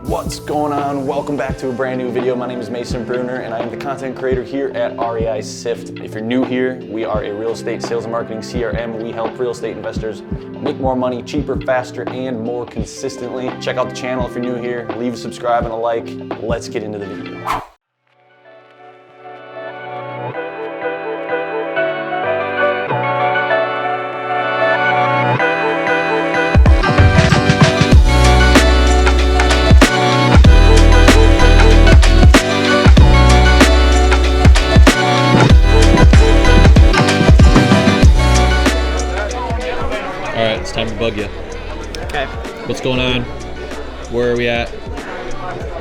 What's going on? Welcome back to a brand new video. My name is Mason Bruner and I am the content creator here at REISift. If you're new here, we are a real estate sales and marketing CRM. We help real estate investors make more money cheaper, faster, and more consistently. Check out the channel if you're new here. Leave a subscribe and a like. Let's get into the video. It's time to bug you. Okay. What's going on? Where are we at?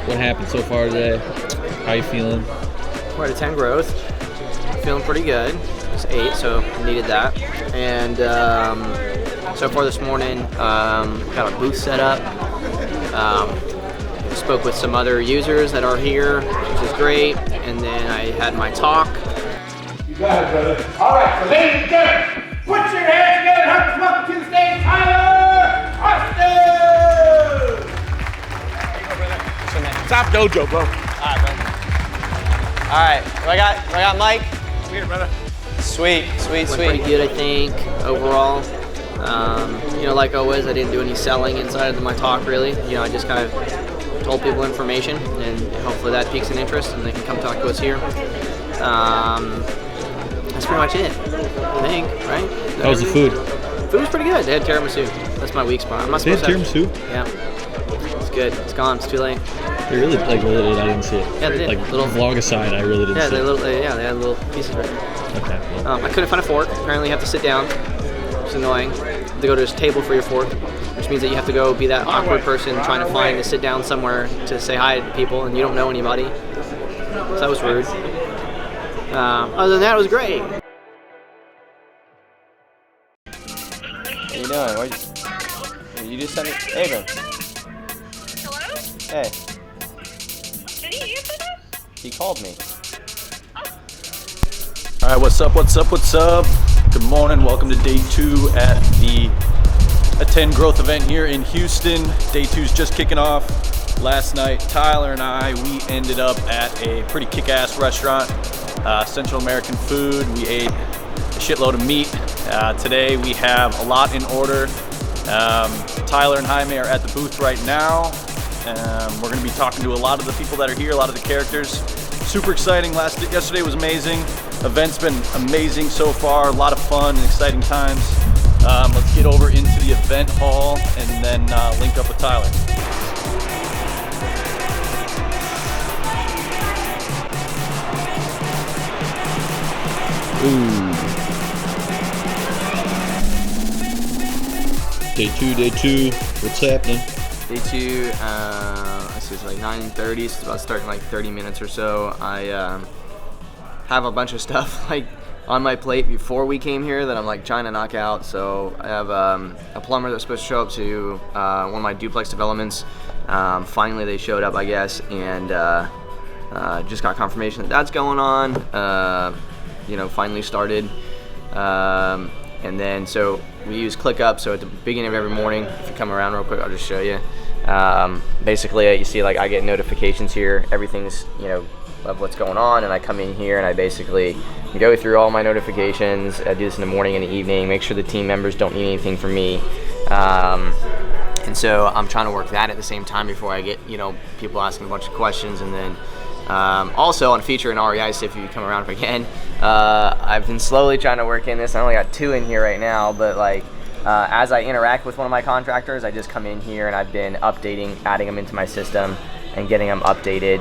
What happened so far today? How you feeling? We're at a 10 growth. Feeling pretty good. It's 8, so needed that. And so far this morning, got a booth set up. Spoke with some other users that are here, which is great. And then I had my talk. You got it, brother. All right, so ladies and gentlemen, put your hands together and help us welcome to the stage, Tyler Austin! Top dojo, bro. Alright, bro. Alright, I got Mike. Here, brother. Sweet. Went pretty good, I think, overall. You know, like always, I didn't do any selling inside of my talk, really. You know, I just kind of told people information, and hopefully that piques an interest, and they can come talk to us here. That's pretty much it, I think, right? How was the food? Food was pretty good. They had tiramisu. That's my weak spot. I'm not supposed to have tiramisu? Yeah. It's good. It's gone. It's too late. They really did. I didn't see it. Yeah, they did. Like, little vlog aside, I really didn't see it. They had little pieces right there. Okay. Well. I couldn't find a fork. Apparently you have to sit down, which is annoying. You have to go to this table for your fork, which means that you have to go be that awkward person trying to find to sit down somewhere to say hi to people, and you don't know anybody. So that was rude. Other than that, it was great. What are you doing? You just sent me. Hey, man. Hello? Hey, Did he answer this? he called me. All right, what's up? Good morning. Welcome to day 2 at the Attend Growth event here in Houston. Day 2's just kicking off. Last night, Tyler and I, we ended up at a pretty kick-ass restaurant, Central American food. We ate a shitload of meat. Today we have a lot in order. Tyler and Jaime are at the booth right now. We're going to be talking to a lot of the people that are here, a lot of the characters. Super exciting. Yesterday was amazing. Event's been amazing so far. A lot of fun and exciting times. Let's get over into the event hall and then link up with Tyler. Ooh. Day two. What's happening? Day 2, let's see, it's like 9:30, so it's about to start in like 30 minutes or so. I have a bunch of stuff like on my plate before we came here that I'm like trying to knock out. So I have a plumber that's supposed to show up to one of my duplex developments. Finally they showed up, I guess, and just got confirmation that that's going on. You know, finally started. And then, so we use ClickUp, so at the beginning of every morning, if you come around real quick, I'll just show you. Basically, you see, like, I get notifications here, everything's, you know, of what's going on, and I come in here and I basically go through all my notifications. I do this in the morning and the evening, make sure the team members don't need anything from me. And so I'm trying to work that at the same time before I get, you know, people asking a bunch of questions. And then also on a feature in REISift, if you come around again, I've been slowly trying to work in this. I only got 2 in here right now, but like as I interact with one of my contractors, I just come in here and I've been updating, adding them into my system and getting them updated.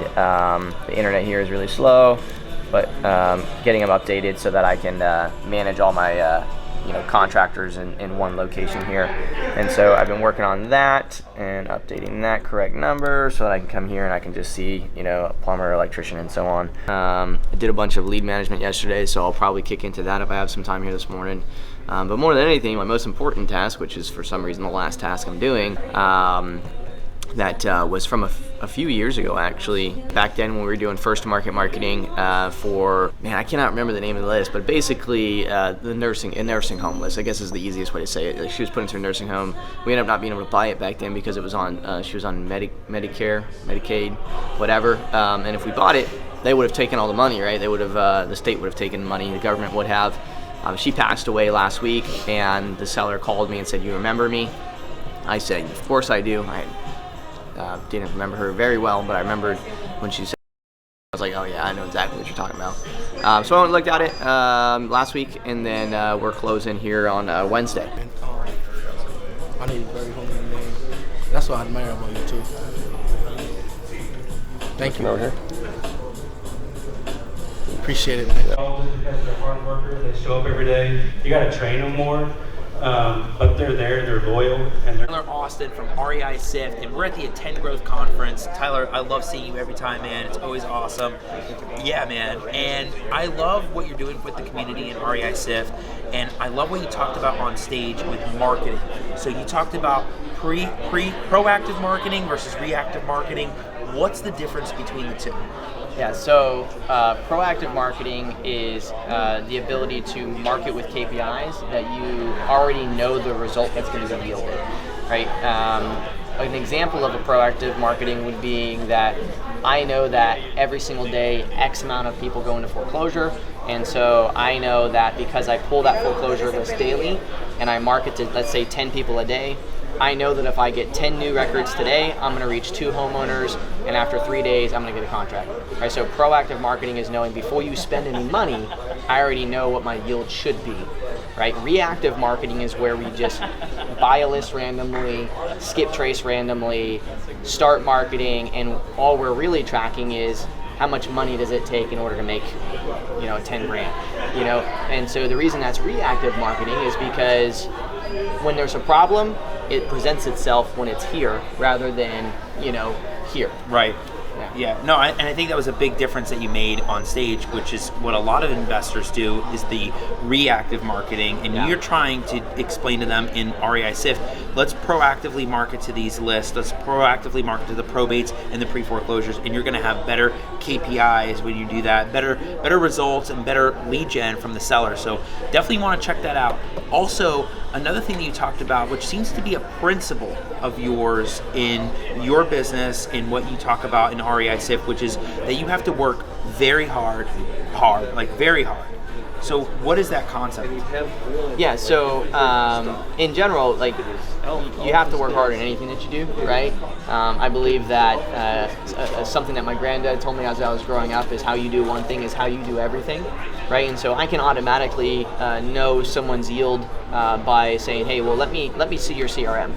The internet here is really slow, but getting them updated so that I can manage all my contractors in one location here. And so I've been working on that and updating that correct number so that I can come here and I can just see, you know, a plumber, electrician, and so on. I did a bunch of lead management yesterday, so I'll probably kick into that if I have some time here this morning. But more than anything, my most important task, which is for some reason the last task I'm doing, that was from a few years ago, actually. Back then when we were doing first to market marketing for, man, I cannot remember the name of the list, but basically the nursing home list, I guess is the easiest way to say it. Like, she was put into a nursing home. We ended up not being able to buy it back then because it was on, she was on Medicare, Medicaid, whatever. And if we bought it, they would have taken all the money, right? They would have, the state would have taken the money, the government would have. She passed away last week, and the seller called me and said, "You remember me?" I said, "Of course I do." I didn't remember her very well, but I remembered when she said, I was like, "Oh yeah, I know exactly what you're talking about." So I went and looked at it last week, and then we're closing here on Wednesday. I need a very humble man. That's what I admire about you too. Thank you. Over here. Appreciate it, man. All just because they're hard workers, they show up every day. You got to train them more, but they're there, they're loyal, and they're. Tyler Austin from REISift, and we're at the Attend Growth Conference. Tyler, I love seeing you every time, man. It's always awesome. Yeah, man. And I love what you're doing with the community in REISift, and I love what you talked about on stage with marketing. So you talked about proactive marketing versus reactive marketing. What's the difference between the two? Yeah, so proactive marketing is the ability to market with KPIs that you already know the result that's going to be yielded, right? An example of a proactive marketing would be that I know that every single day X amount of people go into foreclosure, and so I know that because I pull that foreclosure list daily and I market to, let's say, 10 people a day, I know that if I get 10 new records today, I'm going to reach 2 homeowners, and after 3 days, I'm going to get a contract. Right? So proactive marketing is knowing before you spend any money, I already know what my yield should be. Right? Reactive marketing is where we just buy a list randomly, skip trace randomly, start marketing, and all we're really tracking is how much money does it take in order to make, 10 grand, And so the reason that's reactive marketing is because when there's a problem, it presents itself when it's here rather than, here. Right. Yeah. No, and I think that was a big difference that you made on stage, which is what a lot of investors do, is the reactive marketing. And you're trying to explain to them in REISift, let's proactively market to these lists, let's proactively market to the probates and the pre-foreclosures, and you're going to have better KPIs when you do that, better results and better lead gen from the seller. So definitely want to check that out. Also, another thing that you talked about, which seems to be a principle of yours in your business, in what you talk about in REISift, which is that you have to work very hard, like very hard. So what is that concept? Yeah, so in general, like, you have to work hard in anything that you do, right? I believe that something that my granddad told me as I was growing up is how you do one thing is how you do everything, right? And so I can automatically know someone's yield by saying, hey, well, let me see your CRM.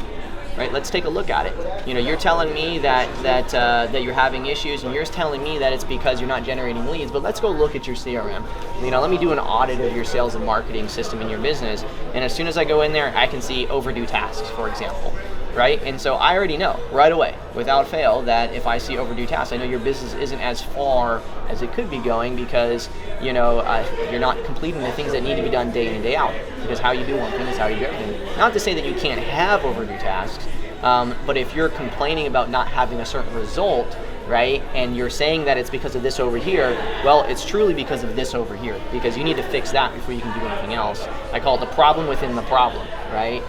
Right, let's take a look at it. You're telling me that you're having issues, and you're telling me that it's because you're not generating leads. But let's go look at your CRM. Let me do an audit of your sales and marketing system in your business. And as soon as I go in there, I can see overdue tasks, for example. Right, and so I already know right away, without fail, that if I see overdue tasks, I know your business isn't as far as it could be going because you're not completing the things that need to be done day in and day out. Because how you do one thing is how you do everything. Not to say that you can't have overdue tasks, but if you're complaining about not having a certain result, right, and you're saying that it's because of this over here, well, it's truly because of this over here, because you need to fix that before you can do anything else. I call it the problem within the problem, right?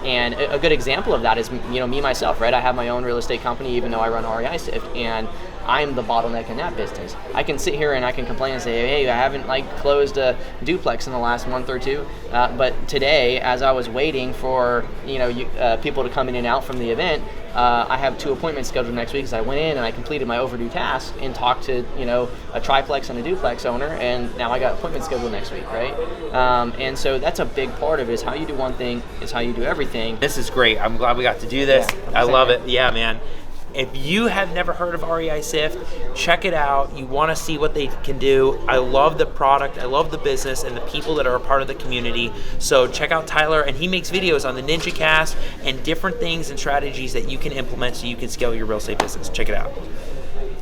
And a good example of that is, me myself, right? I have my own real estate company, even though I run REISift, and I'm the bottleneck in that business. I can sit here and I can complain and say, hey, I haven't closed a duplex in the last month or two. But today, as I was waiting for people to come in and out from the event, I have 2 appointments scheduled next week because I went in and I completed my overdue task and talked to a triplex and a duplex owner, and now I got appointments scheduled next week, right? And so that's a big part of it, is how you do one thing is how you do everything. This is great. I'm glad we got to do this. Yeah, I love it. Yeah, man. If you have never heard of REISift, check it out. You want to see what they can do. I love the product. I love the business and the people that are a part of the community. So check out Tyler, and he makes videos on the NinjaCast and different things and strategies that you can implement so you can scale your real estate business. Check it out.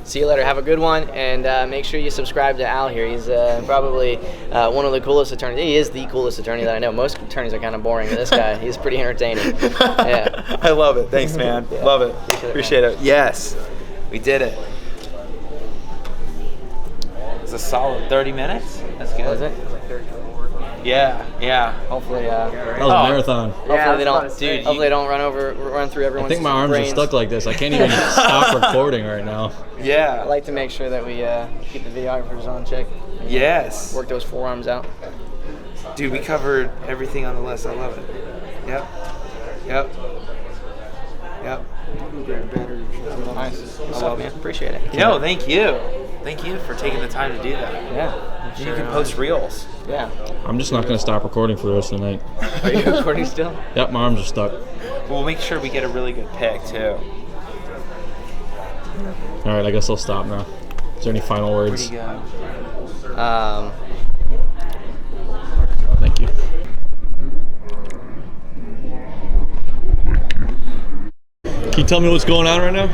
See you later. Have a good one, and make sure you subscribe to Al here. He's probably one of the coolest attorneys. He is the coolest attorney that I know. Most attorneys are kind of boring, but this guy, he's pretty entertaining. Yeah. I love it. Thanks, man. Yeah. Love it. Appreciate it. Yes, we did it. It's a solid 30 minutes. That's good. Was it? Yeah. Hopefully, That was a marathon. hopefully they don't. Dude, Hopefully they don't run through I everyone's think my arms brains. are stuck like this. I can't even stop recording right now. I Yeah. like to make sure that we keep the videographers on check. Yes. Work those forearms out. Dude, we covered everything on the list. I love it. Yep. Nice. Good stuff, man. Appreciate it. No, thank you. Thank you for taking the time to do that. Yeah. You can post reels. Yeah. I'm just not going to stop recording for the rest of the night. Are you recording still? Yep, my arms are stuck. We'll make sure we get a really good pick too. All right, I guess I'll stop now. Is there any final Where do words? you go? Thank you. Can you tell me what's going on right now?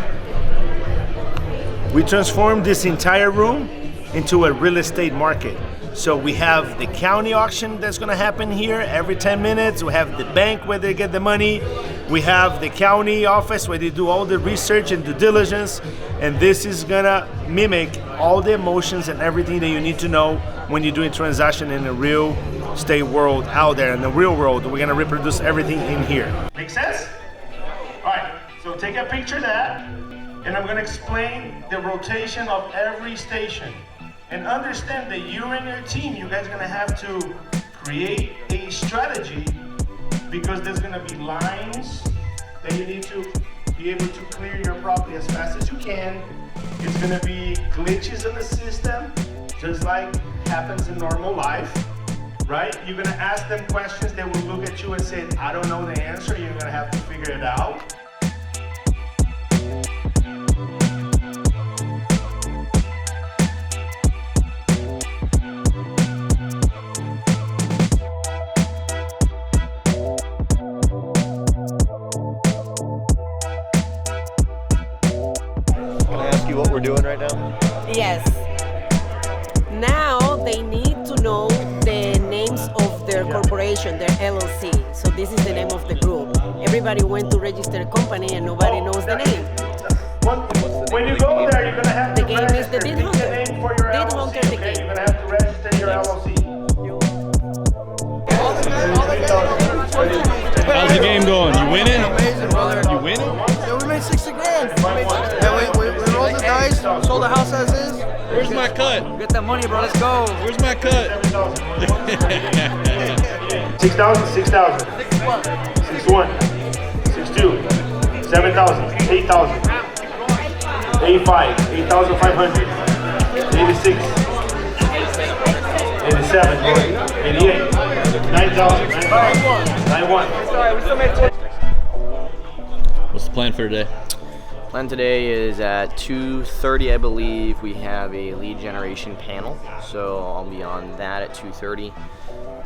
We transformed this entire room into a real estate market. So we have the county auction that's gonna happen here every 10 minutes. We have the bank where they get the money. We have the county office where they do all the research and due diligence. And this is gonna mimic all the emotions and everything that you need to know when you're doing transaction in the real estate world out there. In the real world, we're gonna reproduce everything in here. Make sense? All right, so take a picture of that, and I'm gonna explain the rotation of every station. And understand that you and your team, you guys are gonna have to create a strategy, because there's gonna be lines that you need to be able to clear your property as fast as you can. It's gonna be glitches in the system, just like happens in normal life, right? You're gonna ask them questions, they will look at you and say, I don't know the answer, you're gonna have to figure it out. Can I ask you what we're doing right now? Yes. Now they need to know the names of their corporation, their LLC. So this is the name of the group. Everybody went to register a company and nobody knows the name. When you go there, you're gonna have The to game is the register. Deed Hunter. Pick the name for your Deed LLC, Hunter, the okay? game. You're gonna have to register your LLC. How's the game going? You winning? Amazing, brother. You winning? Yeah, we made 60 grand. Yeah, we rolled the dice, sold the house as is. Where's my cut? Get that money, bro. Let's go. Where's my cut? 6,000, 6,000. 6,1, 6,2, 7,000, 8,000, 85, 8,500, 86, 87, 88, 9,000, 91. What's the plan for today? Plan today is at 2:30, I believe. We have a lead generation panel, so I'll be on that at 2:30.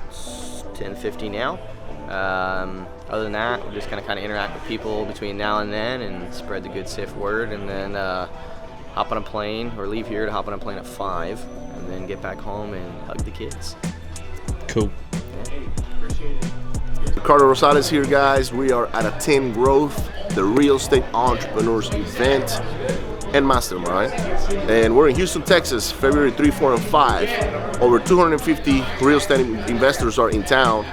It's 10:50 now. Other than that, we're just gonna kind of interact with people between now and then and spread the good Sift word, and then hop on a plane or leave here to hop on a plane at 5, and then get back home and hug the kids. Cool. Ricardo Rosales here, guys. We are at a 10 Growth, the Real Estate Entrepreneurs event and Mastermind. And we're in Houston, Texas, February 3, 4, and 5. Over 250 real estate investors are in town.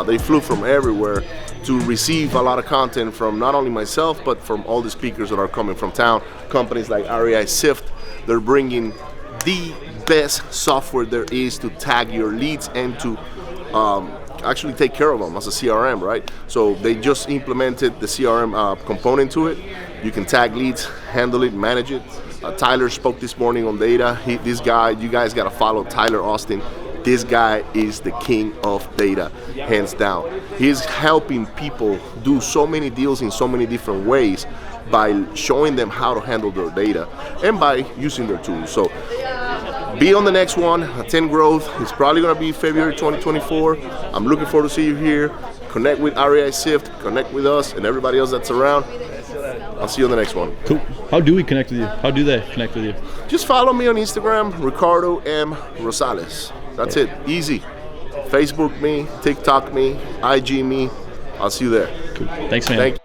They flew from everywhere to receive a lot of content from not only myself, but from all the speakers that are coming from town. Companies like Recieve, they're bringing the best software there is to tag your leads and to actually take care of them as a CRM, right? So they just implemented the CRM component to it. You can tag leads, handle it, manage it. Tyler spoke this morning on data. This guy, you guys gotta follow Tyler Austin. This guy is the king of data, hands down. He's helping people do so many deals in so many different ways by showing them how to handle their data and by using their tools. So be on the next one, 10 Growth. It's probably gonna be February 2024. I'm looking forward to see you here. Connect with Recieve, connect with us and everybody else that's around. I'll see you on the next one. Cool. How do we connect with you? How do they connect with you? Just follow me on Instagram, Ricardo M. Rosales. That's it. Easy. Facebook me, TikTok me, IG me. I'll see you there. Cool. Thanks, man. Thank you.